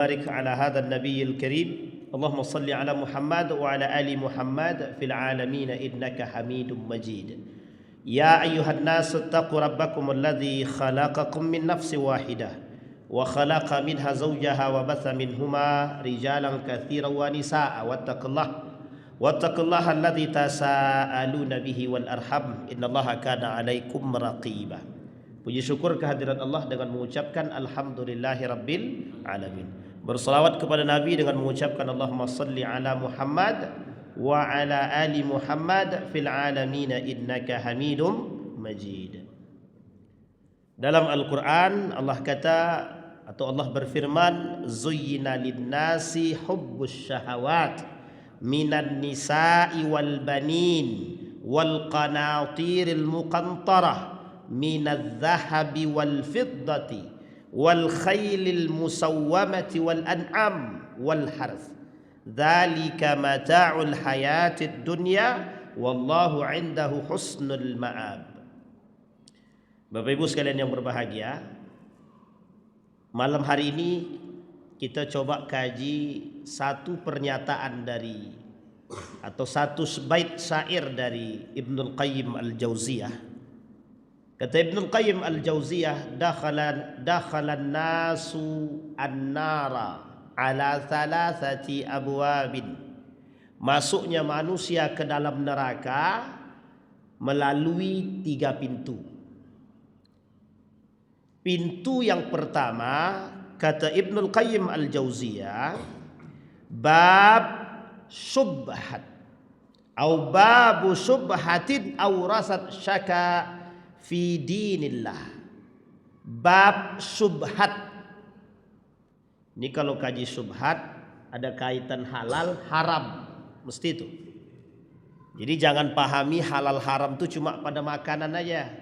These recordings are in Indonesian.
بارك على هذا النبي الكريم اللهم صل على محمد وعلى آل محمد في العالمين إنك حميد مجيد يا أيها الناس اتقوا ربكم الذي خلقكم من نفس واحدة وخلق منها زوجها وبث منهما رجالا كثيرا ونساء واتقوا الله الذي تساءلون به والأرحم إن الله كان عليكم رقيبا. Puji syukur kehadirat Allah dengan mengucapkan Alhamdulillahi Rabbil Alamin. Bersalawat kepada Nabi dengan mengucapkan Allahumma salli ala Muhammad wa ala ali Muhammad fil alamin innaka hamidum majid. Dalam Al-Quran Allah kata atau Allah berfirman, Zuyyina linnasi hubbus syahawat minan nisa'i wal banin wal qanatiril muqantarah minadh dhahabi wal fiddati wal khaylil musawwamati wal an'am wal harth dzalika mata'ul hayatid dunya wallahu 'indahu husnul ma'ab. Bapak Ibu sekalian yang berbahagia, malam hari ini kita coba kaji satu pernyataan dari atau satu bait syair dari Ibnul Qayyim Al-Jauziyah. Kata Ibnul Qayyim Al-Jauziyah, dakhalan nasu an-nara ala thalathati abwabin. Masuknya manusia ke dalam neraka melalui 3 pintu. Pintu yang pertama, kata Ibnul Qayyim Al-Jauziyah, bab subhat atau babu subhatin awrasat syaka fi dinillah. Bab subhat. Ini kalau kaji subhat ada kaitan halal haram, mesti itu. Jadi jangan pahami halal haram itu cuma pada makanan aja.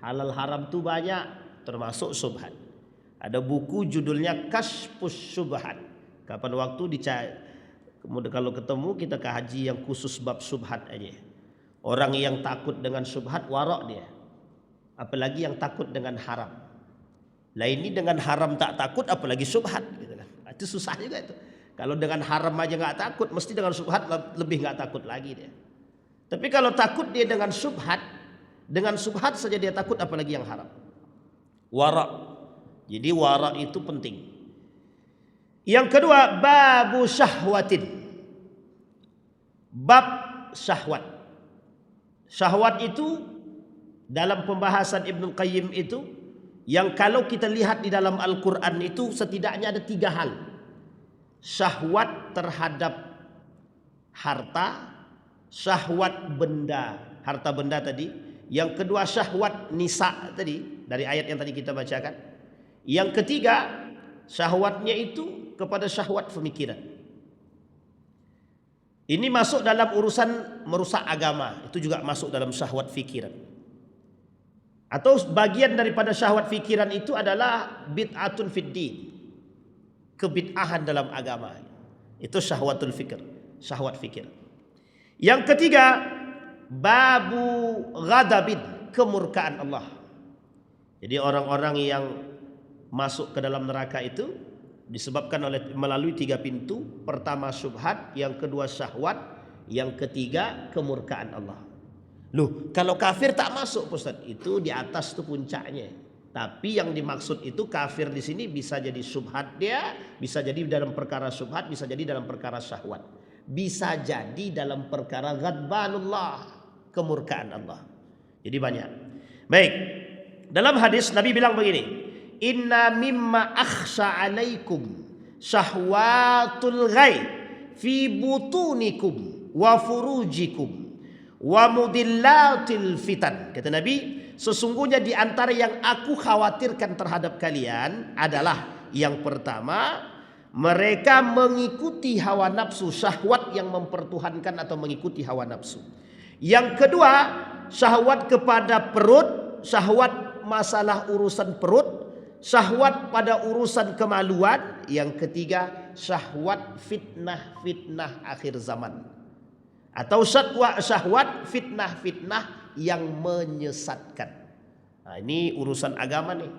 Halal haram itu banyak, termasuk subhat. Ada buku judulnya Kasyfus Syubhat. Kapan waktu kemudian kalau ketemu kita kaji yang khusus bab subhat aja. Orang yang takut dengan subhat warok dia. Apalagi yang takut dengan haram. Lah ini dengan haram tak takut, apalagi subhat gitu kan. Itu susah juga itu. Kalau dengan haram aja nggak takut, mesti dengan subhat lebih nggak takut lagi dia. Tapi kalau takut dia dengan subhat saja dia takut, apalagi yang haram. Wara. Jadi wara itu penting. Yang kedua, babu syahwatin. Bab syahwat. Syahwat itu dalam pembahasan Ibnul Qayyim itu, yang kalau kita lihat di dalam Al-Quran itu setidaknya ada 3 hal. Syahwat terhadap harta, syahwat benda, harta benda tadi. Yang kedua syahwat nisa tadi, dari ayat yang tadi kita bacakan. Yang ketiga, syahwatnya itu kepada syahwat pemikiran. Ini masuk dalam urusan merusak agama, itu juga masuk dalam syahwat fikiran. Atau bagian daripada syahwat fikiran itu adalah bid'atun fid din, kebid'ahan dalam agama. Itu syahwatul fikir, syahwat fikir. Yang ketiga, babu ghadabin, kemurkaan Allah. Jadi orang-orang yang masuk ke dalam neraka itu disebabkan melalui 3 pintu. Pertama syubhat, yang kedua syahwat, yang ketiga kemurkaan Allah. Loh, kalau kafir tak masuk, Ustaz. Itu di atas tuh puncaknya. Tapi yang dimaksud itu kafir di sini bisa jadi syubhat dia, bisa jadi dalam perkara syubhat, bisa jadi dalam perkara syahwat. Bisa jadi dalam perkara ghadbanullah, kemurkaan Allah. Jadi banyak. Baik. Dalam hadis Nabi bilang begini, "Inna mimma akhsha 'alaikum syahwatul ghaib fi butunikum wa furujikum wa mudillatil fitan." Kata Nabi, sesungguhnya di antara yang aku khawatirkan terhadap kalian adalah yang pertama, mereka mengikuti hawa nafsu, syahwat yang mempertuhankan atau mengikuti hawa nafsu. Yang kedua, syahwat kepada perut, syahwat masalah urusan perut, syahwat pada urusan kemaluan. Yang ketiga, syahwat fitnah-fitnah akhir zaman. Atau syahwat fitnah-fitnah yang menyesatkan. Nah, ini urusan agama nih.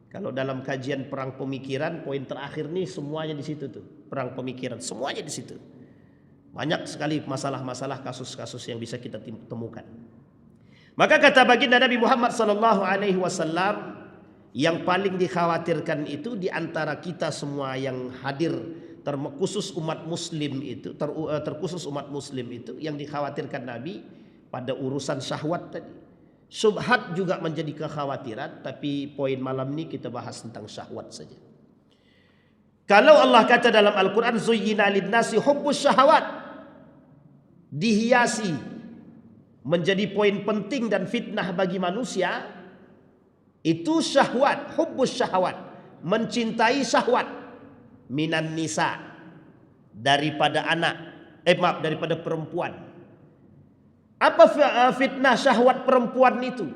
Kalau dalam kajian perang pemikiran, poin terakhir nih semuanya di situ tuh. Perang pemikiran, semuanya di situ. Banyak sekali masalah-masalah, kasus-kasus yang bisa kita temukan. Maka kata baginda Nabi Muhammad SAW, yang paling dikhawatirkan itu di antara kita semua yang hadir, terkhusus umat Muslim itu, terkhusus umat Muslim itu, yang dikhawatirkan Nabi pada urusan syahwat tadi. Syubhat juga menjadi kekhawatiran, tapi poin malam ini kita bahas tentang syahwat saja. Kalau Allah kata dalam Al-Quran, zuyyina lin-nasi hubbus syahawat, dihiasi menjadi poin penting dan fitnah bagi manusia, itu syahwat, hubbus syahwat, mencintai syahwat, minan nisa, daripada daripada perempuan. Apa fitnah syahwat perempuan itu?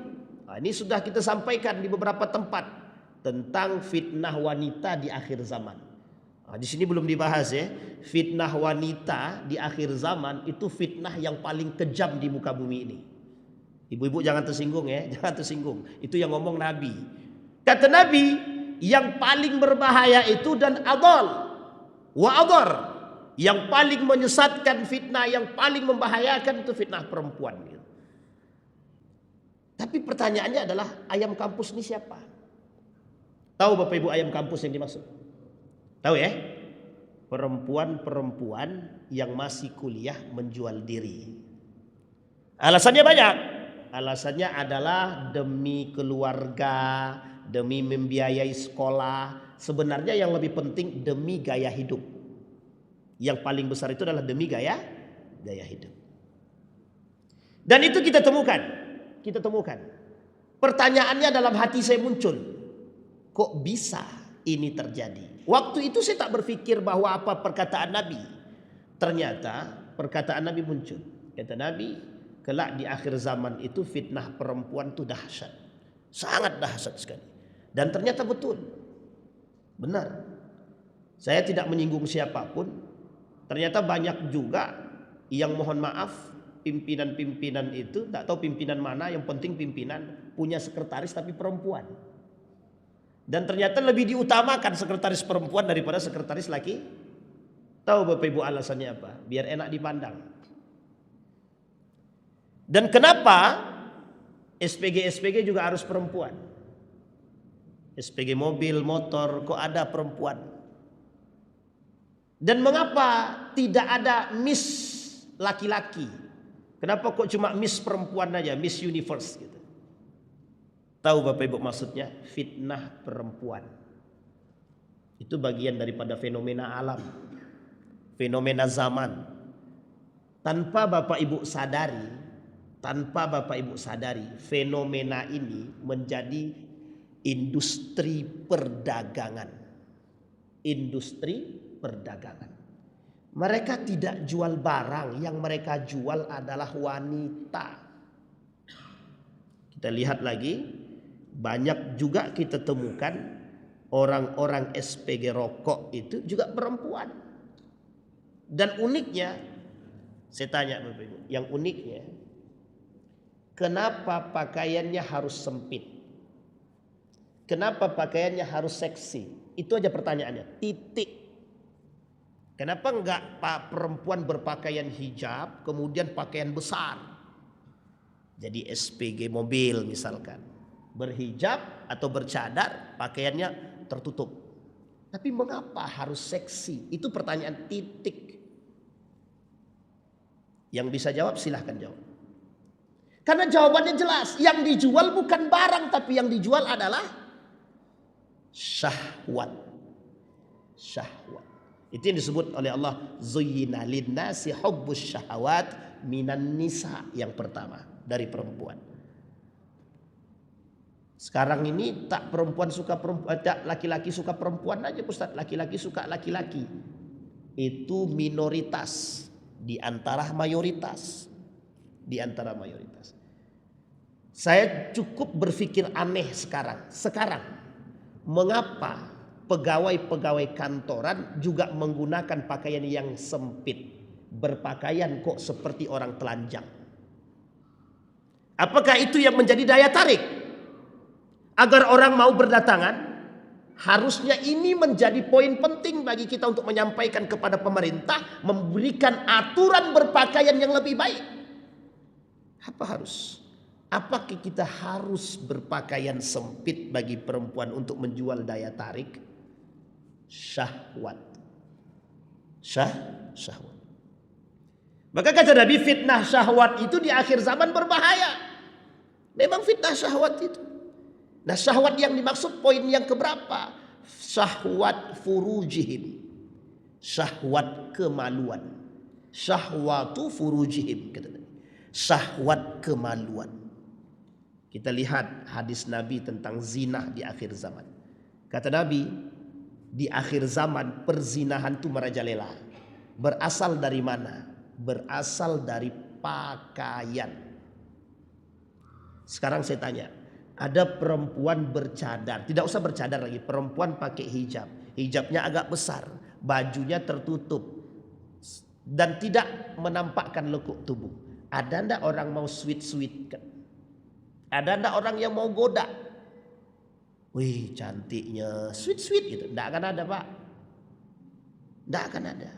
Ini sudah kita sampaikan di beberapa tempat tentang fitnah wanita di akhir zaman. Di sini belum dibahas ya. Fitnah wanita di akhir zaman itu fitnah yang paling kejam di muka bumi ini. Ibu-ibu jangan tersinggung ya, jangan tersinggung. Itu yang ngomong Nabi. Kata Nabi, yang paling berbahaya itu dan adal wa adar, yang paling menyesatkan, fitnah yang paling membahayakan itu fitnah perempuan. Tapi pertanyaannya adalah, ayam kampus ini siapa? Tahu Bapak Ibu ayam kampus yang dimaksud? Tahu ya? Perempuan-perempuan yang masih kuliah menjual diri. Alasannya banyak. Alasannya adalah demi keluarga, demi membiayai sekolah. Sebenarnya yang lebih penting demi gaya hidup. Yang paling besar itu adalah demi gaya hidup. Dan itu kita temukan. Pertanyaannya dalam hati saya muncul, kok bisa ini terjadi? Waktu itu saya tak berpikir bahwa apa perkataan Nabi. Ternyata perkataan Nabi muncul. Kata Nabi, kelak di akhir zaman itu fitnah perempuan itu dahsyat. Sangat dahsyat sekali. Dan ternyata betul. Benar. Saya tidak menyinggung siapapun. Ternyata banyak juga yang mohon maaf, pimpinan-pimpinan itu, tak tahu pimpinan mana, yang penting pimpinan punya sekretaris tapi perempuan. Dan ternyata lebih diutamakan sekretaris perempuan daripada sekretaris laki. Tahu Bapak Ibu alasannya apa? Biar enak dipandang. Dan kenapa SPG juga harus perempuan? SPG mobil, motor, kok ada perempuan? Dan mengapa tidak ada Miss laki-laki? Kenapa kok cuma Miss perempuan aja, Miss Universe gitu? Tahu Bapak Ibu maksudnya? Fitnah perempuan. Itu bagian daripada fenomena alam, fenomena zaman. Tanpa Bapak Ibu sadari, fenomena ini menjadi industri perdagangan. Industri perdagangan. Mereka tidak jual barang, yang mereka jual adalah wanita. Kita lihat lagi, banyak juga kita temukan orang-orang SPG rokok itu juga perempuan. Dan uniknya, saya tanya Bapak Ibu, yang uniknya, kenapa pakaiannya harus sempit? Kenapa pakaiannya harus seksi? Itu aja pertanyaannya, titik. Kenapa enggak Pak perempuan berpakaian hijab kemudian pakaian besar? Jadi SPG mobil misalkan, berhijab atau bercadar, pakaiannya tertutup. Tapi mengapa harus seksi? Itu pertanyaan titik. Yang bisa jawab silahkan jawab. Karena jawabannya jelas, yang dijual bukan barang, tapi yang dijual adalah syahwat. Syahwat. Itu yang disebut oleh Allah, zuyyina lin-nasi hubbus syahawat minan nisa, yang pertama dari perempuan. Sekarang ini tak perempuan suka perempuan, tak laki-laki suka perempuan aja Ustaz, laki-laki suka laki-laki. Itu minoritas di antara mayoritas. Di antara mayoritas. Saya cukup berpikir aneh sekarang. Mengapa pegawai-pegawai kantoran juga menggunakan pakaian yang sempit, berpakaian kok seperti orang telanjang? Apakah itu yang menjadi daya tarik agar orang mau berdatangan? Harusnya ini menjadi poin penting bagi kita untuk menyampaikan kepada pemerintah, memberikan aturan berpakaian yang lebih baik. Apa harus? Apakah kita harus berpakaian sempit bagi perempuan untuk menjual daya tarik? Syahwat. Syahwat. Maka kata Nabi, fitnah syahwat itu di akhir zaman berbahaya. Memang fitnah syahwat itu. Nah, syahwat yang dimaksud poin yang keberapa? Syahwat furujihim. Syahwat kemaluan. Syahwatu furujihim, kata Nabi. Syahwat kemaluan. Kita lihat hadis Nabi tentang zina di akhir zaman. Kata Nabi, di akhir zaman perzinahan itu merajalela. Berasal dari mana? Berasal dari pakaian. Sekarang saya tanya, ada perempuan bercadar, tidak usah bercadar lagi, perempuan pakai hijab, hijabnya agak besar, bajunya tertutup dan tidak menampakkan lekuk tubuh. Ada ndak orang mau sweet kan? Ada ndak orang yang mau goda? Wih, cantiknya, sweet gitu. Ndak akan ada, Pak. Ndak akan ada.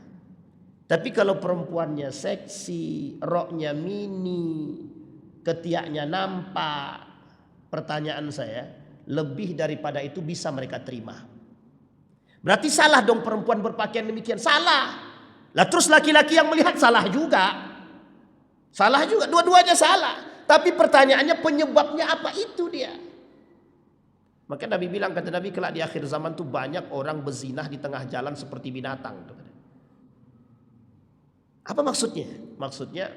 Tapi kalau perempuannya seksi, roknya mini, ketiaknya nampak, pertanyaan saya, lebih daripada itu bisa mereka terima. Berarti salah dong perempuan berpakaian demikian. Salah. Lah terus laki-laki yang melihat salah juga. Salah juga, dua-duanya salah. Tapi pertanyaannya penyebabnya apa, itu dia. Maka Nabi bilang, kata Nabi, kelak di akhir zaman tuh banyak orang berzinah di tengah jalan seperti binatang. Apa maksudnya? Maksudnya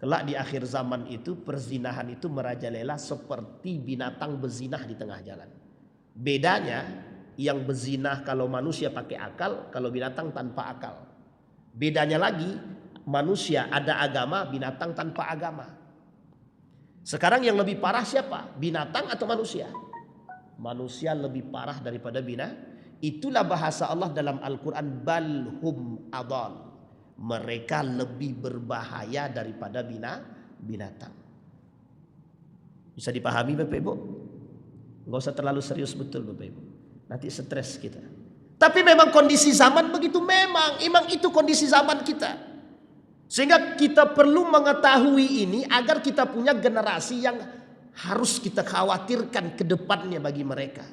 kelak di akhir zaman itu perzinahan itu merajalela seperti binatang berzinah di tengah jalan. Bedanya yang berzinah kalau manusia pakai akal, kalau binatang tanpa akal. Bedanya lagi manusia ada agama, binatang tanpa agama. Sekarang yang lebih parah siapa? Binatang atau manusia? Manusia lebih parah daripada binatang. Itulah bahasa Allah dalam Al-Quran, balhum adal. Mereka lebih berbahaya daripada binatang. Bisa dipahami Bapak Ibu? Gak usah terlalu serius betul Bapak Ibu. Nanti stres kita. Tapi memang kondisi zaman begitu. Memang itu kondisi zaman kita. Sehingga kita perlu mengetahui ini agar kita punya generasi yang harus kita khawatirkan ke depannya bagi mereka.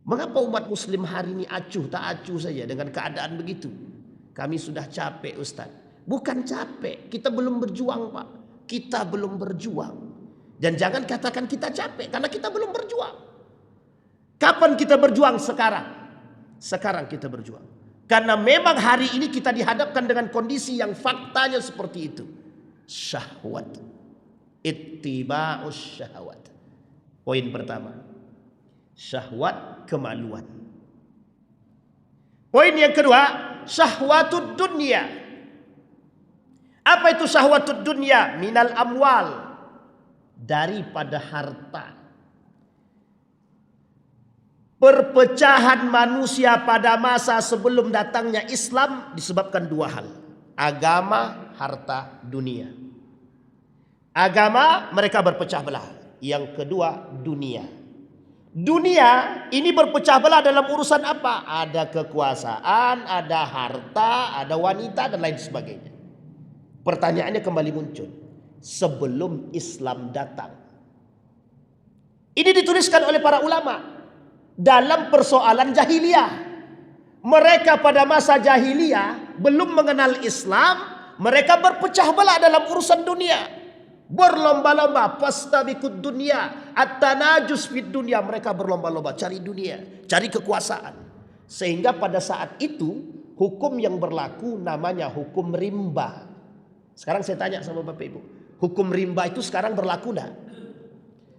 Mengapa umat muslim hari ini acuh tak acuh saja dengan keadaan begitu? Kami sudah capek Ustaz. Bukan capek, kita belum berjuang Pak. Kita belum berjuang. Dan jangan katakan kita capek karena kita belum berjuang. Kapan kita berjuang? Sekarang. Sekarang kita berjuang. Karena memang hari ini kita dihadapkan dengan kondisi yang faktanya seperti itu. Syahwat. Ittiba'us syahwat. Poin pertama. Syahwat kemaluan. Poin yang kedua, syahwatud dunia. Apa itu syahwatud dunia? Minal amwal. Daripada harta. Perpecahan manusia pada masa sebelum datangnya Islam disebabkan dua hal. Agama, harta, dunia. Agama mereka berpecah belah. Yang kedua dunia. Dunia ini berpecah belah dalam urusan apa? Ada kekuasaan, ada harta, ada wanita dan lain sebagainya. Pertanyaannya kembali muncul. Sebelum Islam datang. Ini dituliskan oleh para ulama. Dalam persoalan jahiliyah. Mereka pada masa jahiliyah belum mengenal Islam. Mereka berpecah belah dalam urusan dunia. Berlomba-lomba, fastabiqud dunya, at-tanajus fid dunya. Mereka berlomba-lomba cari dunia, cari kekuasaan. Sehingga pada saat itu hukum yang berlaku namanya hukum rimba. Sekarang saya tanya sama Bapak Ibu, hukum rimba itu sekarang berlaku enggak?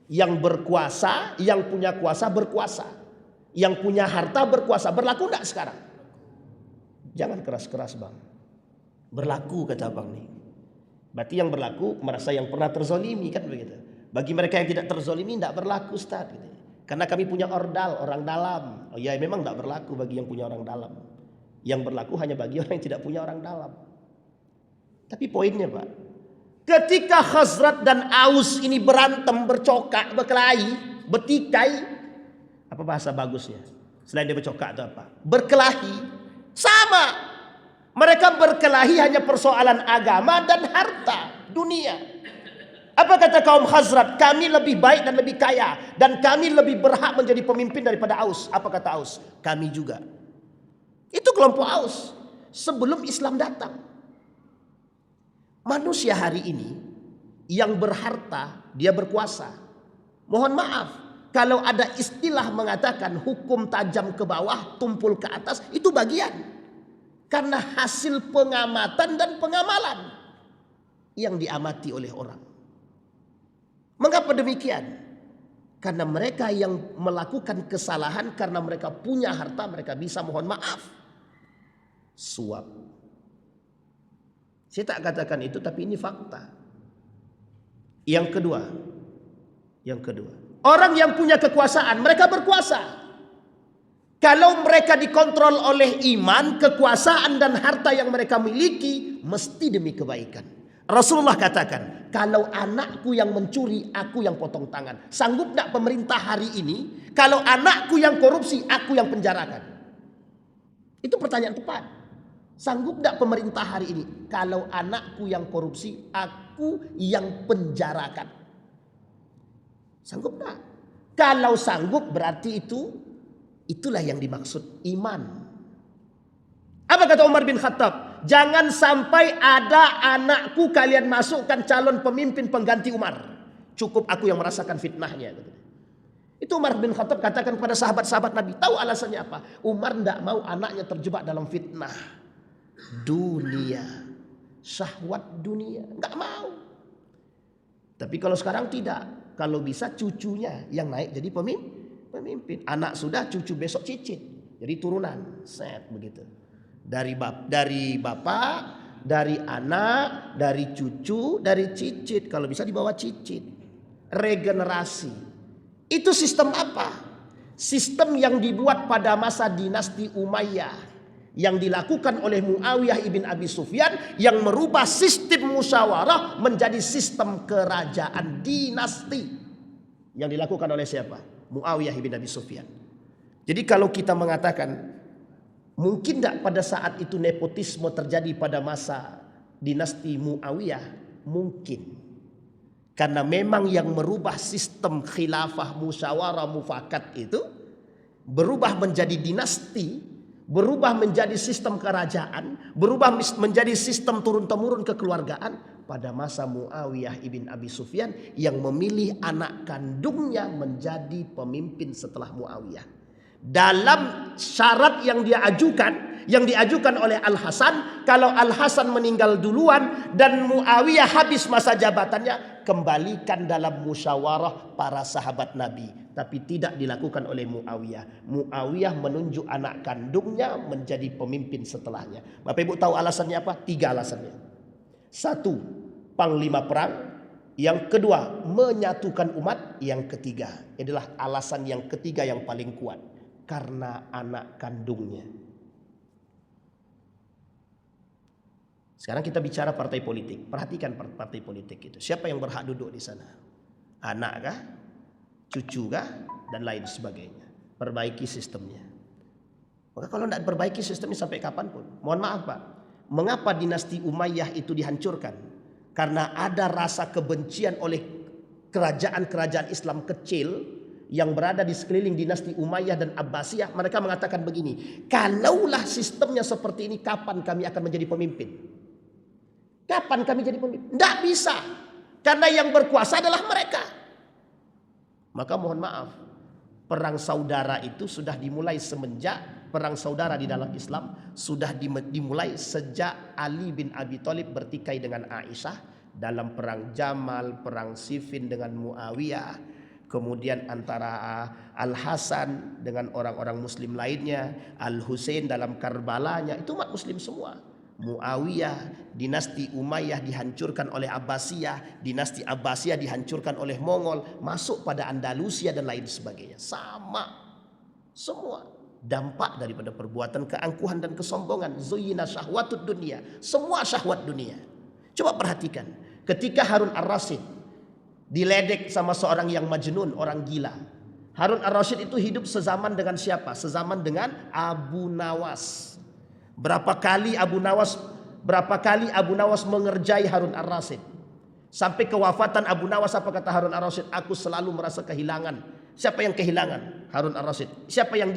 Yang berkuasa, yang punya kuasa berkuasa. Yang punya harta berkuasa, berlaku enggak sekarang? Jangan keras-keras Bang. Berlaku kata Bang nih. Berarti yang berlaku merasa yang pernah terzolimi kan begitu. Bagi mereka yang tidak terzolimi tidak berlaku Ustaz. Gitu. Karena kami punya ordal, orang dalam. Oh ya memang tidak berlaku bagi yang punya orang dalam. Yang berlaku hanya bagi orang yang tidak punya orang dalam. Tapi poinnya Pak. Ketika Khazraj dan Aus ini berantem, bercokak, berkelahi, bertikai. Apa bahasa bagusnya? Selain dia bercokak itu apa? Berkelahi. Sama. Mereka berkelahi hanya persoalan agama dan harta dunia. Apa kata kaum Khazraj? Kami lebih baik dan lebih kaya, dan kami lebih berhak menjadi pemimpin daripada Aus. Apa kata Aus? Kami juga. Itu kelompok Aus sebelum Islam datang. Manusia hari ini yang berharta, dia berkuasa. Mohon maaf, kalau ada istilah mengatakan hukum tajam ke bawah, tumpul ke atas, itu bagian. Karena hasil pengamatan dan pengamalan yang diamati oleh orang. Mengapa demikian? Karena mereka yang melakukan kesalahan karena mereka punya harta, mereka bisa mohon maaf suap. Saya tak katakan itu, tapi ini fakta. Yang kedua, orang yang punya kekuasaan, mereka berkuasa. Kalau mereka dikontrol oleh iman, kekuasaan dan harta yang mereka miliki, mesti demi kebaikan. Rasulullah katakan, kalau anakku yang mencuri, aku yang potong tangan. Sanggup tak pemerintah hari ini, kalau anakku yang korupsi, aku yang penjarakan? Itu pertanyaan tepat. Sanggup tak pemerintah hari ini, kalau anakku yang korupsi, aku yang penjarakan? Sanggup tak? Kalau sanggup berarti itulah yang dimaksud iman. Apa kata Umar bin Khattab? Jangan sampai ada anakku kalian masukkan calon pemimpin pengganti Umar. Cukup aku yang merasakan fitnahnya. Itu Umar bin Khattab katakan kepada sahabat-sahabat Nabi. Tahu alasannya apa? Umar tidak mau anaknya terjebak dalam fitnah dunia, syahwat dunia, nggak mau. Tapi kalau sekarang tidak, kalau bisa cucunya yang naik jadi pemimpin. Anak sudah, cucu besok cicit, jadi turunan, set begitu. Dari bapak, dari anak, dari cucu, dari cicit. Kalau bisa di bawah cicit. Regenerasi. Itu sistem apa? Sistem yang dibuat pada masa dinasti Umayyah, yang dilakukan oleh Muawiyah ibn Abi Sufyan, yang merubah sistem musyawarah menjadi sistem kerajaan dinasti. Yang dilakukan oleh siapa? Muawiyah ibn Abi Sufyan. Jadi kalau kita mengatakan mungkin tidak pada saat itu nepotisme terjadi pada masa dinasti Muawiyah? Mungkin. Karena memang yang merubah sistem khilafah musyawarah mufakat itu berubah menjadi dinasti, berubah menjadi sistem kerajaan, berubah menjadi sistem turun-temurun kekeluargaan pada masa Muawiyah ibn Abi Sufyan, yang memilih anak kandungnya menjadi pemimpin setelah Muawiyah. Dalam syarat yang diajukan oleh Al-Hasan, kalau Al-Hasan meninggal duluan dan Muawiyah habis masa jabatannya, kembalikan dalam musyawarah para sahabat Nabi. Tapi tidak dilakukan oleh Muawiyah. Muawiyah menunjuk anak kandungnya menjadi pemimpin setelahnya. Bapak Ibu tahu alasannya apa? 3 alasannya. 1, panglima perang. Yang kedua, menyatukan umat. Yang ketiga, adalah alasan yang ketiga yang paling kuat. Karena anak kandungnya. Sekarang kita bicara partai politik. Perhatikan partai politik itu. Siapa yang berhak duduk di sana? Anak kah? Cucu kah? Dan lain sebagainya. Perbaiki sistemnya. Maka kalau tidak perbaiki sistemnya sampai kapanpun. Mohon maaf Pak. Mengapa dinasti Umayyah itu dihancurkan? Karena ada rasa kebencian oleh kerajaan-kerajaan Islam kecil yang berada di sekeliling dinasti Umayyah dan Abbasiyah. Mereka mengatakan begini, kalaulah sistemnya seperti ini, kapan kami akan menjadi pemimpin? Kapan kami jadi pemimpin? Tidak bisa. Karena yang berkuasa adalah mereka. Maka mohon maaf, perang saudara itu sudah dimulai semenjak perang saudara di dalam Islam sudah dimulai sejak Ali bin Abi Thalib bertikai dengan Aisyah dalam perang Jamal, perang Siffin dengan Muawiyah, kemudian antara Al-Hasan dengan orang-orang muslim lainnya, Al-Husain dalam Karbalanya, itu umat muslim semua. Muawiyah, dinasti Umayyah dihancurkan oleh Abbasiyah, dinasti Abbasiyah dihancurkan oleh Mongol, masuk pada Andalusia dan lain sebagainya. Sama semua dampak daripada perbuatan keangkuhan dan kesombongan. Zuyyina syahwatud dunia, semua syahwat dunia. Coba perhatikan, ketika Harun ar-Rasyid diledek sama seorang yang majnun, orang gila. Harun Ar-Rasyid itu hidup sezaman dengan siapa? Sezaman dengan Abu Nawas. Berapa kali Abu Nawas mengerjai Harun Ar-Rasyid. Sampai kewafatan Abu Nawas, apa kata Harun Ar-Rasyid? Aku selalu merasa kehilangan. Siapa yang kehilangan? Harun Ar-Rasyid. Siapa yang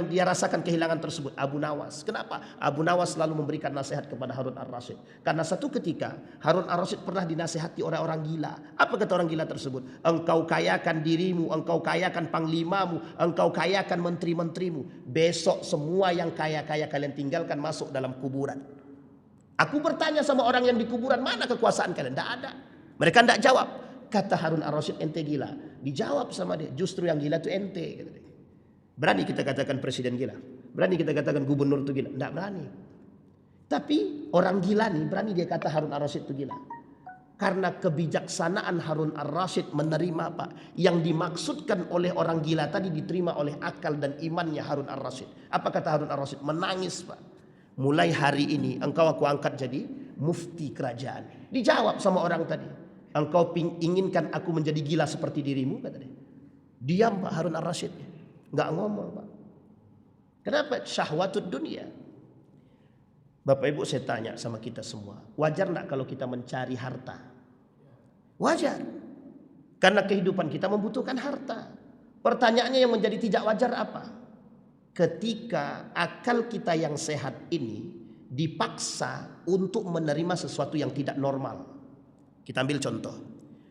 dia rasakan kehilangan tersebut? Abu Nawas. Kenapa? Abu Nawas selalu memberikan nasihat kepada Harun Ar-Rasyid. Karena satu ketika Harun Ar-Rasyid pernah dinasihati oleh orang gila. Apa kata orang gila tersebut? Engkau kayakan dirimu, engkau kayakan panglimamu, engkau kayakan menteri-menterimu. Besok semua yang kaya-kaya kalian tinggalkan masuk dalam kuburan. Aku bertanya sama orang yang di kuburan, mana kekuasaan kalian? Tidak ada. Mereka tidak jawab. Kata Harun Ar-Rasyid, ente gila. Dijawab sama dia, justru yang gila itu ente. Berani kita katakan presiden gila? Berani kita katakan gubernur itu gila? Tidak berani. Tapi orang gila nih berani dia kata Harun Ar-Rasyid itu gila. Karena kebijaksanaan Harun Ar-Rasyid menerima apa yang dimaksudkan oleh orang gila tadi diterima oleh akal dan imannya Harun Ar-Rasyid. Apa kata Harun Ar-Rasyid? Menangis, Pak. Mulai hari ini engkau aku angkat jadi mufti kerajaan. Dijawab sama orang tadi. Engkau inginkan aku menjadi gila seperti dirimu, kata dia. Diam Pak Harun Ar-Rasyid. Enggak ngomong, Pak. Kenapa? Syahwatud dunia. Bapak Ibu, saya tanya sama kita semua. Wajar enggak kalau kita mencari harta? Wajar. Karena kehidupan kita membutuhkan harta. Pertanyaannya yang menjadi tidak wajar apa? Ketika akal kita yang sehat ini dipaksa untuk menerima sesuatu yang tidak normal. Kita ambil contoh.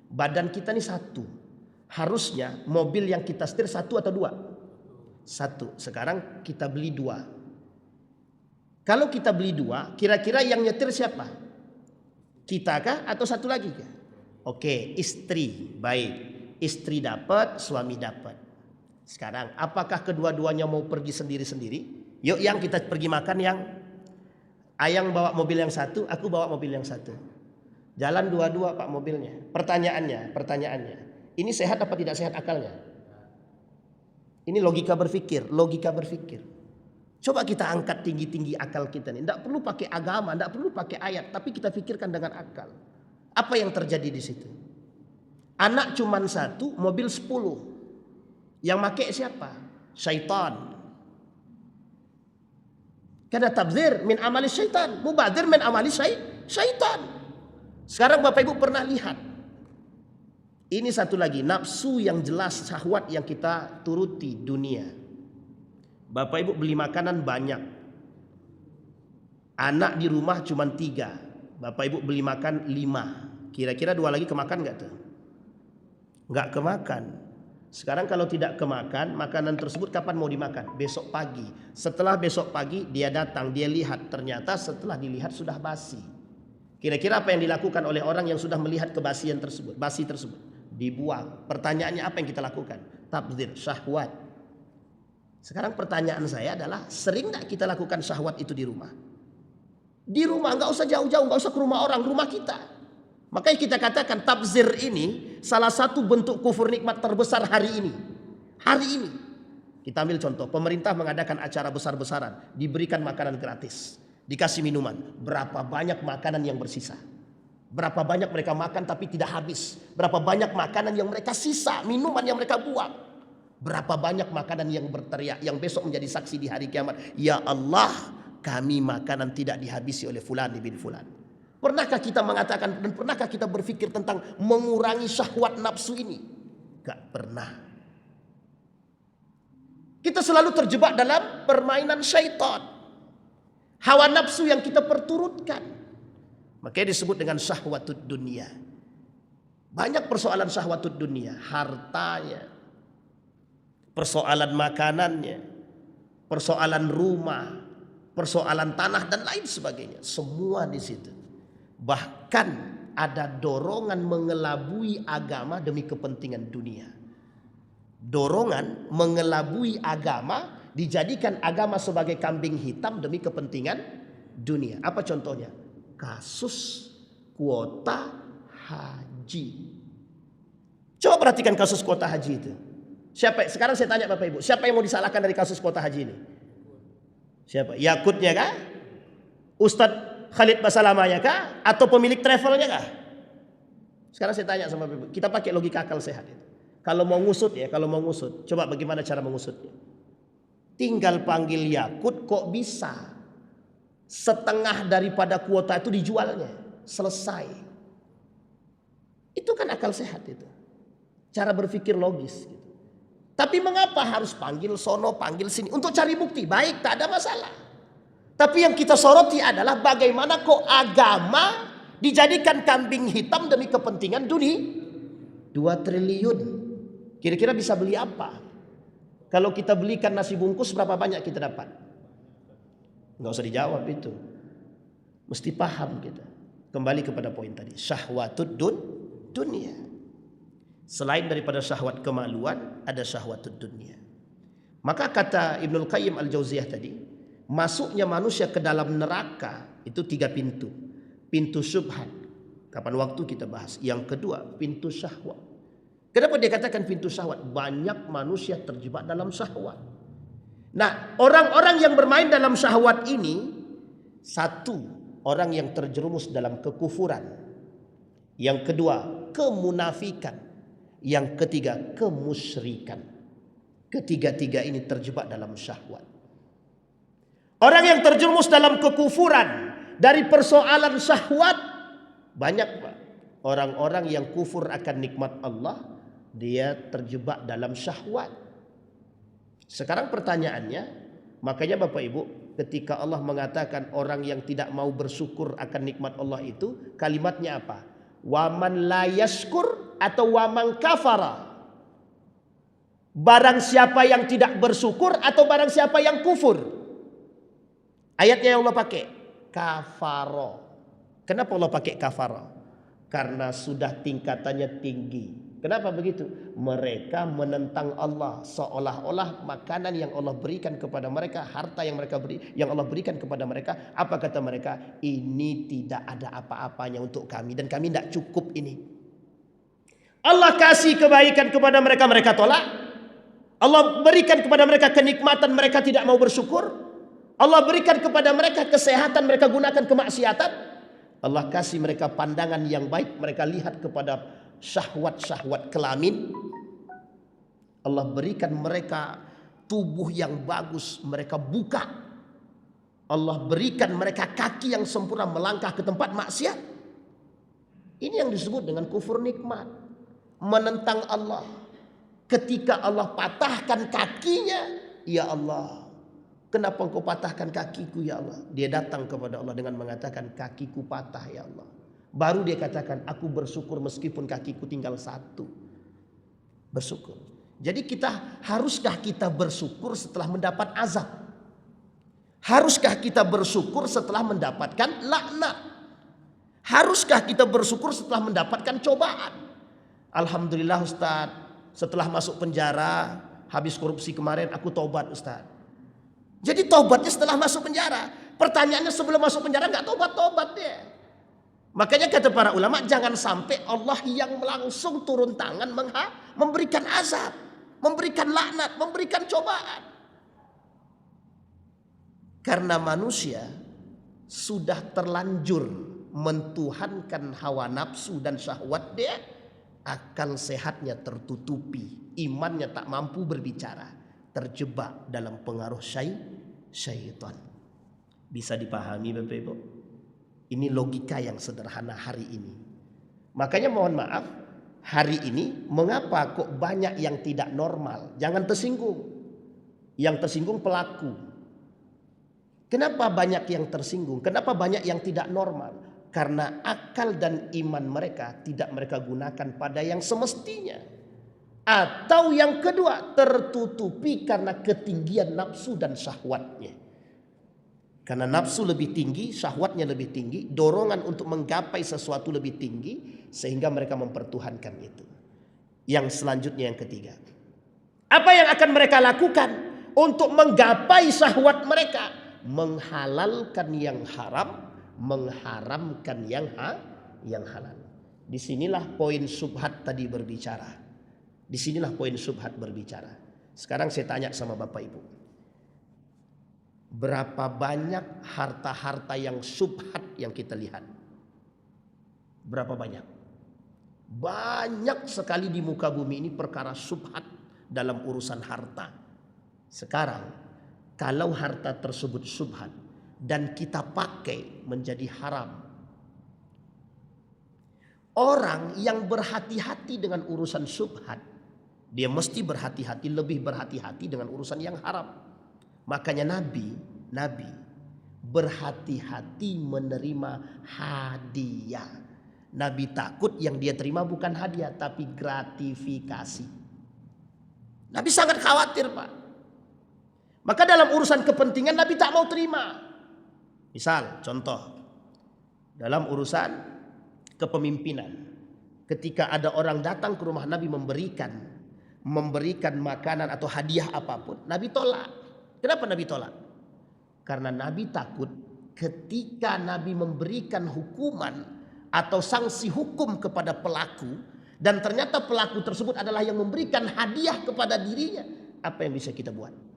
Badan kita ini satu. Harusnya mobil yang kita setir satu atau dua? Satu. Sekarang kita beli dua. Kalau kita beli dua, kira-kira yang nyetir siapa? Kita kah atau satu lagi kah? Oke, istri. Baik. Istri dapat, suami dapat. Sekarang, apakah kedua-duanya mau pergi sendiri-sendiri? Yuk yang kita pergi makan yang Ayang bawa mobil yang satu, aku bawa mobil yang satu. Jalan dua-dua Pak mobilnya. Pertanyaannya, ini sehat apa tidak sehat akalnya? Ini logika berpikir. Coba kita angkat tinggi-tinggi akal kita nih. Tidak perlu pakai agama, tidak perlu pakai ayat, tapi kita pikirkan dengan akal. Apa yang terjadi di situ? Anak cuman satu, mobil 10. Yang make siapa? Syaitan. Karena tabzir min amali syaitan, mubadir min amali syaitan. Sekarang Bapak Ibu pernah lihat. Ini satu lagi, nafsu yang jelas, syahwat yang kita turuti dunia. Bapak Ibu beli makanan banyak. Anak di rumah cuma 3. Bapak Ibu beli makan 5. Kira-kira 2 lagi kemakan gak tuh? Gak kemakan. Sekarang kalau tidak kemakan, makanan tersebut kapan mau dimakan? Besok pagi. Setelah besok pagi dia datang, dia lihat, ternyata setelah dilihat sudah basi. Kira-kira apa yang dilakukan oleh orang yang sudah melihat kebasian tersebut, basi tersebut? Dibuang. Pertanyaannya apa yang kita lakukan? Tabdzir, syahwat. Sekarang pertanyaan saya adalah, sering gak kita lakukan syahwat itu di rumah? Di rumah, gak usah jauh-jauh, gak usah ke rumah orang, rumah kita. Makanya kita katakan tabzir ini salah satu bentuk kufur nikmat terbesar hari ini. Hari ini. Kita ambil contoh, pemerintah mengadakan acara besar-besaran, diberikan makanan gratis, dikasih minuman. Berapa banyak makanan yang bersisa? Berapa banyak mereka makan tapi tidak habis? Berapa banyak makanan yang mereka sisa, minuman yang mereka buang? Berapa banyak makanan yang berteriak, yang besok menjadi saksi di hari kiamat? Ya Allah, kami makanan tidak dihabisi oleh fulan bin fulan. Pernahkah kita mengatakan dan pernahkah kita berpikir tentang mengurangi syahwat nafsu ini? Gak pernah. Kita selalu terjebak dalam permainan syaitan. Hawa nafsu yang kita perturutkan. Makanya disebut dengan syahwatud dunia. Banyak persoalan syahwatud dunia. Hartanya. Persoalan makanannya. Persoalan rumah. Persoalan tanah dan lain sebagainya. Semua di situ. Bahkan ada dorongan mengelabui agama demi kepentingan dunia. Dorongan mengelabui agama, dijadikan agama sebagai kambing hitam demi kepentingan dunia. Apa contohnya? Kasus kuota haji. Coba perhatikan kasus kuota haji itu. Siapa? Sekarang saya tanya Bapak Ibu, siapa yang mau disalahkan dari kasus kuota haji ini? Siapa? Yakutnya kah? Ustadz Khalid Basalamanya kah? Atau pemilik travelnya kah? Sekarang saya tanya sama Bapak Ibu, kita pakai logika akal sehat itu. Kalau mau ngusut ya, kalau mau ngusut, coba bagaimana cara mengusutnya? Tinggal panggil Yakut, kok bisa setengah daripada kuota itu dijualnya, selesai. Itu kan akal sehat itu, cara berpikir logis gitu. Tapi mengapa harus panggil sono, panggil sini untuk cari bukti? Baik, tak ada masalah. Tapi yang kita soroti adalah bagaimana kok agama dijadikan kambing hitam demi kepentingan dunia. 2 triliun. Kira-kira bisa beli apa? Kalau kita belikan nasi bungkus berapa banyak kita dapat? Nggak usah dijawab itu. Mesti paham kita. Kembali kepada poin tadi. Syahwatud dunia. Selain daripada syahwat kemaluan, ada syahwatud dunia. Maka kata Ibnul Qayyim Al-Jauziyah tadi, masuknya manusia ke dalam neraka itu 3 pintu. Pintu syubhat. Kapan waktu kita bahas. Yang kedua, pintu syahwat. Kenapa dia katakan pintu syahwat? Banyak manusia terjebak dalam syahwat. Nah, orang-orang yang bermain dalam syahwat ini, satu, orang yang terjerumus dalam kekufuran. Yang kedua, kemunafikan. Yang ketiga, kemusyrikan. Ketiga-tiga ini terjebak dalam syahwat. Orang yang terjerumus dalam kekufuran dari persoalan syahwat, banyak Pak. Orang-orang yang kufur akan nikmat Allah, dia terjebak dalam syahwat. Sekarang pertanyaannya, makanya Bapak Ibu, ketika Allah mengatakan orang yang tidak mau bersyukur akan nikmat Allah itu, kalimatnya apa? Waman la yashkur atau waman kafara. Barang siapa yang tidak bersyukur atau barang siapa yang kufur. Ayatnya yang Allah pakai kafaro. Kenapa Allah pakai kafaro? Karena sudah tingkatannya tinggi. Kenapa begitu? Mereka menentang Allah, seolah-olah makanan yang Allah berikan kepada mereka, harta yang Allah berikan kepada mereka, apa kata mereka? Ini tidak ada apa-apanya untuk kami dan kami tidak cukup ini. Allah kasih kebaikan kepada mereka, mereka tolak. Allah berikan kepada mereka kenikmatan, mereka tidak mau bersyukur. Allah berikan kepada mereka kesehatan, mereka gunakan kemaksiatan. Allah kasih mereka pandangan yang baik, mereka lihat kepada syahwat-syahwat kelamin. Allah berikan mereka tubuh yang bagus, mereka buka. Allah berikan mereka kaki yang sempurna melangkah ke tempat maksiat. Ini yang disebut dengan kufur nikmat, menentang Allah. Ketika Allah patahkan kakinya, ya Allah, kenapa engkau patahkan kakiku ya Allah? Dia datang kepada Allah dengan mengatakan kakiku patah ya Allah. Baru dia katakan aku bersyukur meskipun kakiku tinggal 1. Bersyukur. Jadi haruskah kita bersyukur setelah mendapat azab? Haruskah kita bersyukur setelah mendapatkan laknat? Haruskah kita bersyukur setelah mendapatkan cobaan? Alhamdulillah Ustaz, setelah masuk penjara, habis korupsi kemarin aku tobat Ustaz. Jadi tobatnya setelah masuk penjara. Pertanyaannya sebelum masuk penjara nggak tobat dia. Makanya kata para ulama, jangan sampai Allah yang langsung turun tangan memberikan azab, memberikan laknat, memberikan cobaan. Karena manusia sudah terlanjur mentuhankan hawa nafsu dan syahwat dia, akal sehatnya tertutupi, imannya tak mampu berbicara, terjebak dalam pengaruh syaitan. Bisa dipahami Bapak Ibu? Ini logika yang sederhana hari ini. Makanya mohon maaf, hari ini mengapa kok banyak yang tidak normal? Jangan tersinggung. Yang tersinggung pelaku. Kenapa banyak yang tersinggung? Kenapa banyak yang tidak normal? Karena akal dan iman mereka tidak mereka gunakan pada yang semestinya. Atau yang kedua, tertutupi karena ketinggian nafsu dan syahwatnya. Karena nafsu lebih tinggi, syahwatnya lebih tinggi, dorongan untuk menggapai sesuatu lebih tinggi, sehingga mereka mempertuhankan itu. Yang selanjutnya yang ketiga, apa yang akan mereka lakukan untuk menggapai syahwat mereka? Menghalalkan yang haram, mengharamkan yang halal. Disinilah poin syubhat tadi berbicara. Disinilah poin syubhat berbicara. Sekarang saya tanya sama Bapak Ibu. Berapa banyak harta-harta yang syubhat yang kita lihat? Berapa banyak? Banyak sekali di muka bumi ini perkara syubhat dalam urusan harta. Sekarang kalau harta tersebut syubhat dan kita pakai menjadi haram, orang yang berhati-hati dengan urusan syubhat, dia mesti berhati-hati, lebih berhati-hati dengan urusan yang haram. Makanya Nabi berhati-hati menerima hadiah. Nabi takut yang dia terima bukan hadiah tapi gratifikasi. Nabi sangat khawatir, Pak. Maka dalam urusan kepentingan Nabi tak mau terima. Misal contoh dalam urusan kepemimpinan, ketika ada orang datang ke rumah Nabi memberikan makanan atau hadiah apapun, Nabi tolak. Kenapa Nabi tolak? Karena Nabi takut ketika Nabi memberikan hukuman atau sanksi hukum kepada pelaku dan ternyata pelaku tersebut adalah yang memberikan hadiah kepada dirinya, apa yang bisa kita buat?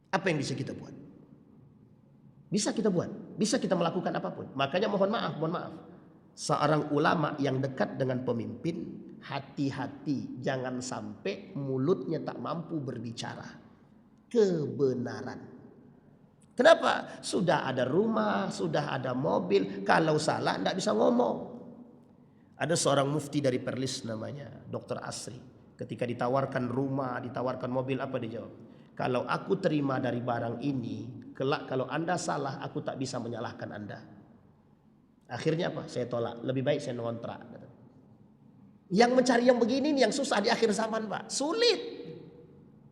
Apa yang bisa kita buat? Bisa kita buat, bisa kita melakukan apapun. Makanya mohon maaf, seorang ulama yang dekat dengan pemimpin, hati-hati jangan sampai mulutnya tak mampu berbicara kebenaran. Kenapa? Sudah ada rumah, sudah ada mobil, kalau salah tidak bisa ngomong. Ada seorang mufti dari Perlis namanya Dr. Asri. Ketika ditawarkan rumah, ditawarkan mobil, apa dia jawab? Kalau aku terima dari barang ini, kelak kalau Anda salah, aku tak bisa menyalahkan Anda. Akhirnya apa? Saya tolak. Lebih baik saya ngontrak. Yang mencari yang begini yang susah di akhir zaman, Pak. Sulit.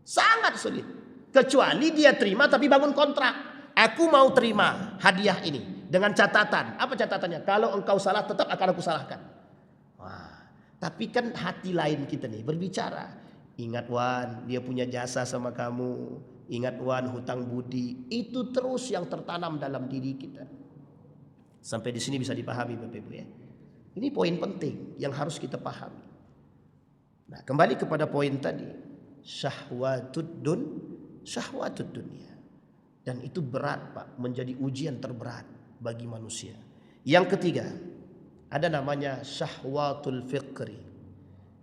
Sangat sulit. Kecuali dia terima tapi bangun kontrak. Aku mau terima hadiah ini dengan catatan. Apa catatannya? Kalau engkau salah tetap akan aku salahkan. Wah, tapi kan hati lain kita nih berbicara. Ingat Wan, dia punya jasa sama kamu. Ingat Wan, hutang budi. Itu terus yang tertanam dalam diri kita. Sampai di sini bisa dipahami Bapak Ibu ya. Ini poin penting yang harus kita pahami. Nah, kembali kepada poin tadi. Syahwatud dunia. Dan itu berat, Pak, menjadi ujian terberat bagi manusia. Yang ketiga, ada namanya syahwatul fikri.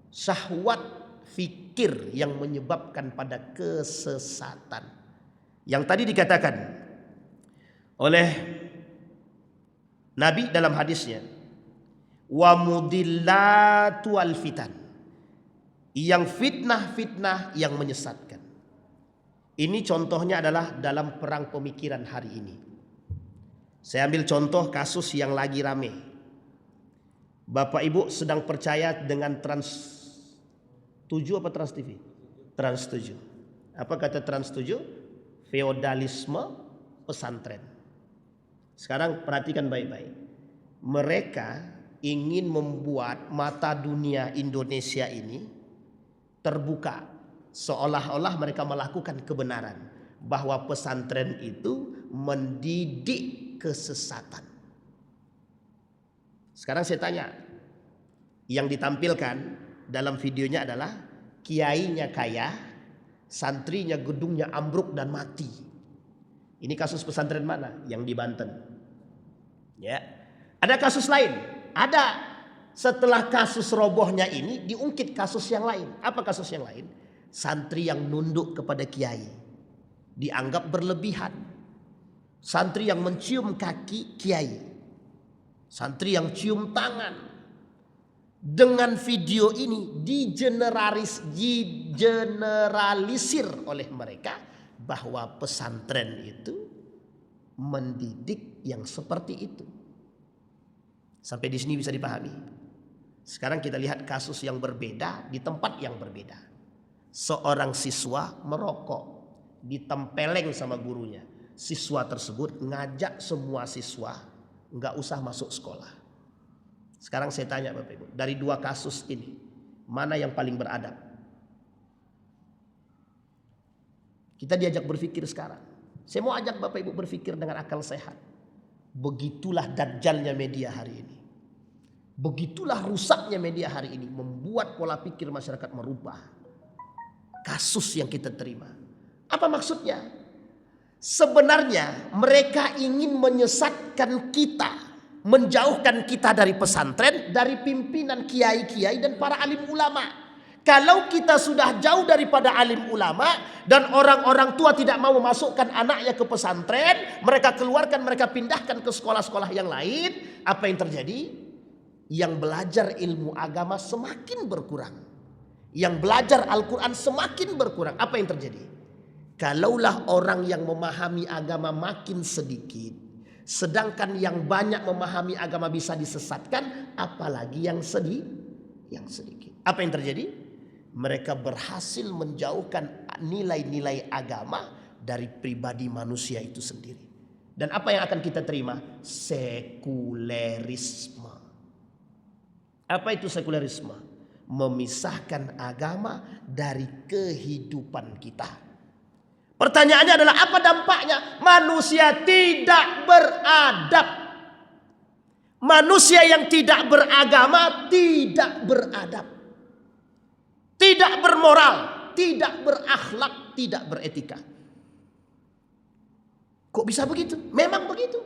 Syahwat fikir yang menyebabkan pada kesesatan. Yang tadi dikatakan oleh Nabi dalam hadisnya, wa mudillatu al fitan, yang fitnah-fitnah yang menyesatkan. Ini contohnya adalah dalam perang pemikiran hari ini. Saya ambil contoh kasus yang lagi rame. Bapak Ibu sedang percaya dengan Trans 7 apa Trans TV? Trans 7. Apa kata Trans 7? Feodalisme pesantren. Sekarang perhatikan baik-baik. Mereka ingin membuat mata dunia Indonesia ini terbuka. Seolah-olah mereka melakukan kebenaran. Bahwa pesantren itu mendidik kesesatan. Sekarang saya tanya. Yang ditampilkan dalam videonya adalah kiainya kaya, santrinya gedungnya ambruk dan mati. Ini kasus pesantren mana? Yang di Banten. Ya. Ada kasus lain. Ada. Setelah kasus robohnya ini diungkit kasus yang lain. Apa kasus yang lain? Santri yang nunduk kepada kiai dianggap berlebihan. Santri yang mencium kaki kiai. Santri yang cium tangan. Dengan video ini digeneralisir oleh mereka bahwa pesantren itu mendidik yang seperti itu. Sampai di sini bisa dipahami. Sekarang kita lihat kasus yang berbeda di tempat yang berbeda. Seorang siswa merokok, ditempeleng sama gurunya. Siswa tersebut ngajak semua siswa nggak usah masuk sekolah. Sekarang saya tanya Bapak Ibu, dari dua kasus ini mana yang paling beradab? Kita diajak berpikir sekarang. Saya mau ajak Bapak Ibu berpikir dengan akal sehat. Begitulah dajjalnya media hari ini. Begitulah rusaknya media hari ini, membuat pola pikir masyarakat merubah. Kasus yang kita terima. Apa maksudnya? Sebenarnya mereka ingin menyesatkan kita menjauhkan kita dari pesantren, dari pimpinan kiai-kiai dan para alim ulama. Kalau kita sudah jauh daripada alim ulama dan orang-orang tua tidak mau memasukkan anaknya ke pesantren, mereka keluarkan, mereka pindahkan ke sekolah-sekolah yang lain, apa yang terjadi? Yang belajar ilmu agama semakin berkurang. Yang belajar Al-Quran semakin berkurang. Apa yang terjadi? Kalaulah orang yang memahami agama makin sedikit, sedangkan yang banyak memahami agama bisa disesatkan, apalagi yang sedikit. Apa yang terjadi? Mereka berhasil menjauhkan nilai-nilai agama dari pribadi manusia itu sendiri. Dan apa yang akan kita terima? Sekulerisme. Apa itu sekulerisme? Memisahkan agama dari kehidupan kita. Pertanyaannya adalah apa dampaknya? Manusia tidak beradab. Manusia yang tidak beragama tidak beradab. Tidak bermoral, tidak berakhlak, tidak beretika. Kok bisa begitu? Memang begitu.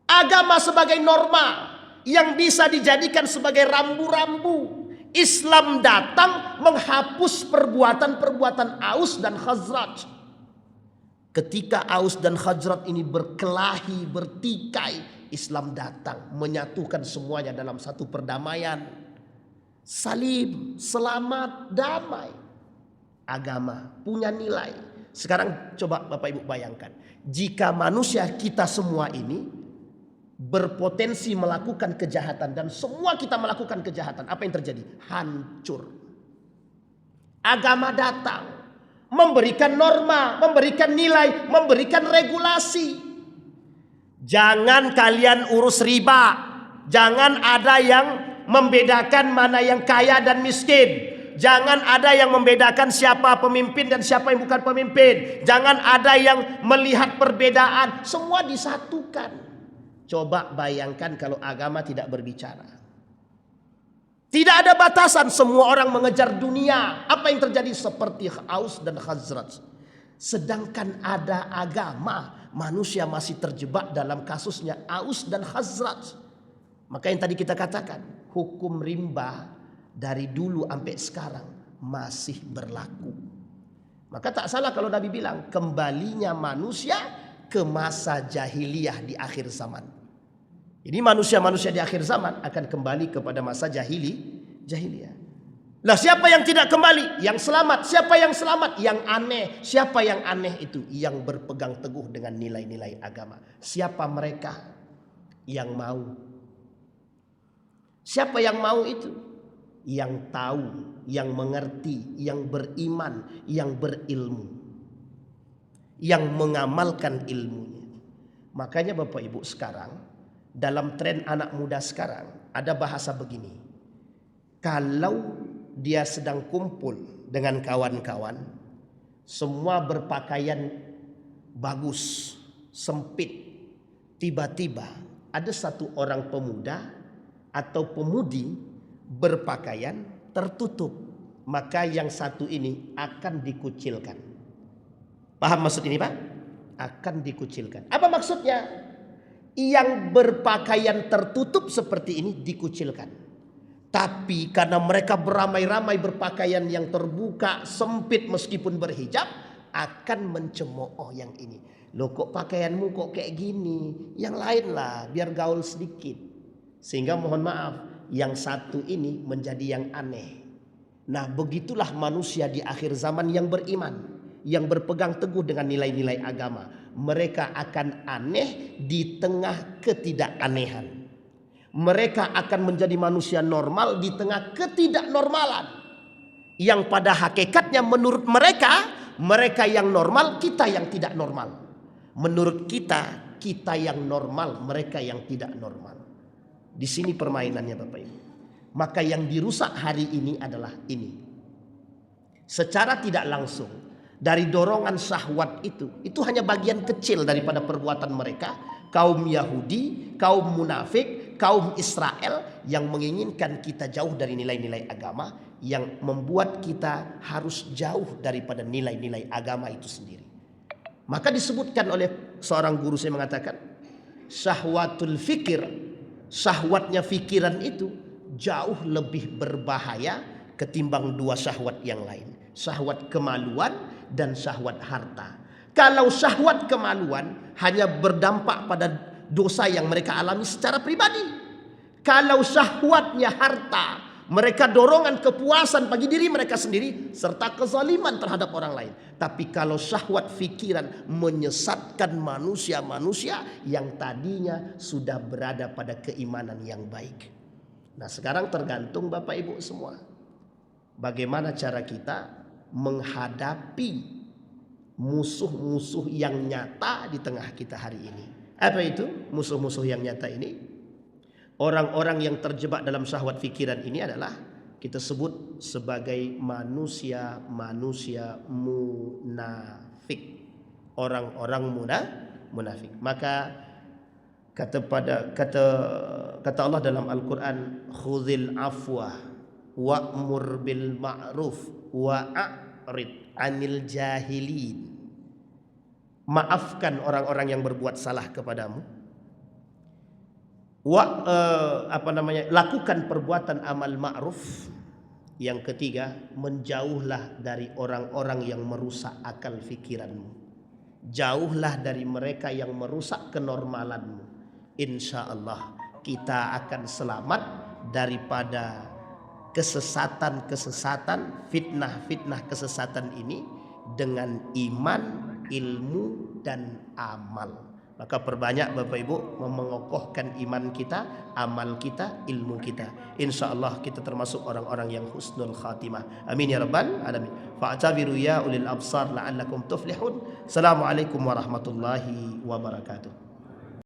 Agama sebagai norma yang bisa dijadikan sebagai rambu-rambu. Islam datang menghapus perbuatan-perbuatan Aus dan Khazraj. Ketika Aus dan Khazraj ini berkelahi, bertikai, Islam datang menyatukan semuanya dalam satu perdamaian. Salim, selamat, damai. Agama punya nilai. Sekarang coba Bapak Ibu bayangkan. Jika manusia kita semua ini berpotensi melakukan kejahatan dan semua kita melakukan kejahatan, apa yang terjadi? Hancur. Agama datang memberikan norma, memberikan nilai, memberikan regulasi. Jangan kalian urus riba. Jangan ada yang membedakan mana yang kaya dan miskin. Jangan ada yang membedakan siapa pemimpin dan siapa yang bukan pemimpin. Jangan ada yang melihat perbedaan. Semua disatukan. Coba bayangkan kalau agama tidak berbicara. Tidak ada batasan, semua orang mengejar dunia. Apa yang terjadi? Seperti Aus dan Khazraj. Sedangkan ada agama, manusia masih terjebak dalam kasusnya Aus dan Khazraj. Maka yang tadi kita katakan, hukum rimba dari dulu sampai sekarang masih berlaku. Maka tak salah kalau Nabi bilang kembalinya manusia ke masa jahiliyah di akhir zaman. Jadi manusia-manusia di akhir zaman akan kembali kepada masa jahiliyah. Lah siapa yang tidak kembali? Yang selamat. Siapa yang selamat? Yang aneh. Siapa yang aneh itu? Yang berpegang teguh dengan nilai-nilai agama. Siapa mereka yang mau? Siapa yang mau itu? Yang tahu, yang mengerti, yang beriman, yang berilmu, yang mengamalkan ilmunya. Makanya Bapak Ibu sekarang dalam tren anak muda sekarang ada bahasa begini. Kalau dia sedang kumpul dengan kawan-kawan, semua berpakaian bagus, sempit. Tiba-tiba ada satu orang pemuda atau pemudi berpakaian tertutup, maka yang satu ini akan dikucilkan. Paham maksud ini Pak? Akan dikucilkan. Apa maksudnya? Yang berpakaian tertutup seperti ini dikucilkan. Tapi karena mereka beramai-ramai berpakaian yang terbuka, sempit meskipun berhijab, akan mencemooh yang ini. Loh kok pakaianmu kok kayak gini? Yang lain lah, biar gaul sedikit. Sehingga mohon maaf, yang satu ini menjadi yang aneh. Nah begitulah manusia di akhir zaman yang beriman, yang berpegang teguh dengan nilai-nilai agama. Mereka akan aneh di tengah ketidakanehan. Mereka akan menjadi manusia normal di tengah ketidaknormalan. Yang pada hakikatnya menurut mereka, mereka yang normal, kita yang tidak normal. Menurut kita, kita yang normal, mereka yang tidak normal. Di sini permainannya Bapak Ibu. Maka yang dirusak hari ini adalah ini. Secara tidak langsung dari dorongan syahwat itu hanya bagian kecil daripada perbuatan mereka. Kaum Yahudi, kaum munafik, kaum Israel yang menginginkan kita jauh dari nilai-nilai agama, yang membuat kita harus jauh daripada nilai-nilai agama itu sendiri. Maka disebutkan oleh seorang guru saya mengatakan, syahwatul fikir, syahwatnya fikiran itu jauh lebih berbahaya ketimbang dua syahwat yang lain. Syahwat kemaluan dan syahwat harta. Kalau syahwat kemaluan hanya berdampak pada dosa yang mereka alami secara pribadi. Kalau syahwatnya harta, mereka dorongan kepuasan bagi diri mereka sendiri serta kezaliman terhadap orang lain. Tapi kalau syahwat fikiran menyesatkan manusia-manusia yang tadinya sudah berada pada keimanan yang baik. Nah, sekarang tergantung Bapak Ibu semua. Bagaimana cara kita menghadapi musuh-musuh yang nyata di tengah kita hari ini. Apa itu musuh-musuh yang nyata ini? Orang-orang yang terjebak dalam syahwat fikiran ini adalah kita sebut sebagai manusia-manusia munafik. Orang-orang munafik. Maka kata Allah dalam Al-Quran, khudzil afwa wa'mur bil ma'ruf wa'rid 'anil jahilin. Maafkan orang-orang yang berbuat salah kepadamu. Lakukan perbuatan amal ma'ruf. Yang ketiga, menjauhlah dari orang-orang yang merusak akal fikiranmu. Jauhlah dari mereka yang merusak kenormalanmu. Insya Allah kita akan selamat daripada kesesatan-kesesatan, fitnah-fitnah kesesatan ini dengan iman, ilmu, dan amal. Maka perbanyak Bapak Ibu mengokohkan iman kita, amal kita, ilmu kita. Insya Allah kita termasuk orang-orang yang husnul khatimah. Amin ya rabbal alamin. Fa'tabiru ya ulil absar la'allakum tuflihun. Assalamualaikum warahmatullahi wabarakatuh.